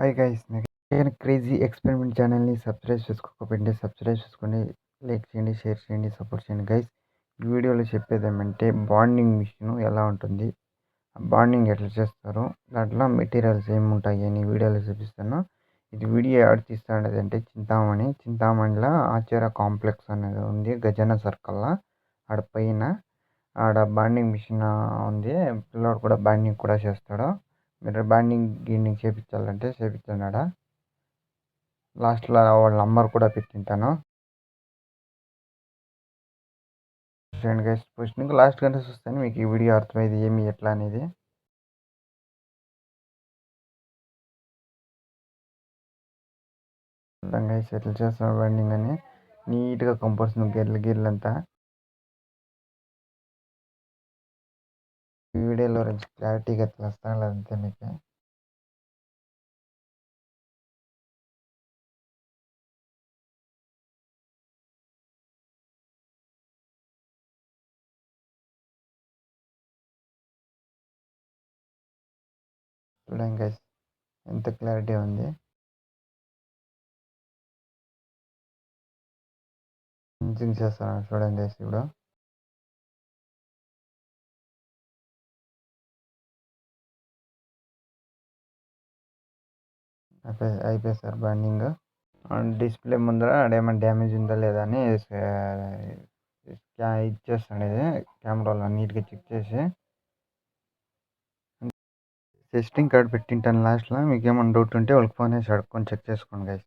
Hi guys నేను crazy experiment ఛానల్ని subscribe చేసుకోకపోతే సబ్స్క్రైబ్ చేసుకొని లైక్ చేయండి, షేర్ చేయండి, సపోర్ట్ చేయండి గైస్. ఈ వీడియోలో చెప్పేది ఏమంటే బాండింగ్ మిషన్ ఎలా ఉంటుంది, బాండింగ్ ఎట్లా చేస్తారు, దాంట్లో మెటీరియల్స్ ఏముంటాయి అని వీడియోలో చూపిస్తాను. ఇది వీడియో యాడ్ తీస్తాండేది అంటే చింతామణిలో ఆచార్య కాంప్లెక్స్ అనేది ఉంది, గజన సర్కిల్లో. ఆడ పైన ఆడ బాండింగ్ మిషన్ ఉంది. పిల్లోడు కూడా బాండింగ్ కూడా చేస్తాడు. మీరు బాండింగ్ గిన్నింగ్ చేయించాలంటే చేయించండి. లాస్ట్లో వాళ్ళ నంబర్ కూడా పెట్టింటాను. చూడండి గైస్, ఫస్ట్ నుంచి లాస్ట్ గంట చూస్తాను మీకు ఈ వీడియో అర్థమైంది ఏమి ఎట్లా అనేది. గైస్ ఎట్లా చేస్తాను బాండింగ్ అని నీట్గా కంపోస్ట్ గిర్లంతా ఈ వీడియోలో క్లారిటీగా తెలుస్తాను లేదంటే మీకు. చూడండి గైస్ ఎంత క్లారిటీ ఉంది. మంచిగా చేస్తాను చూడండి గైస్. ఇప్పుడు అయిపోయి సార్ బాండింగ్. డిస్ప్లే ముందర ఏమైనా డ్యామేజ్ ఉందా లేదా అని ఇచ్చేస్తాను. ఇది కెమెరాలో నీట్గా చెక్ చేసి టెస్టింగ్ కార్డ్ పెట్టింటాను లాస్ట్లో. మీకు ఏమైనా డౌట్ ఉంటే వాళ్ళకి ఫోన్ చేసి అడుక్కొని చెక్ చేసుకోండి గైస్.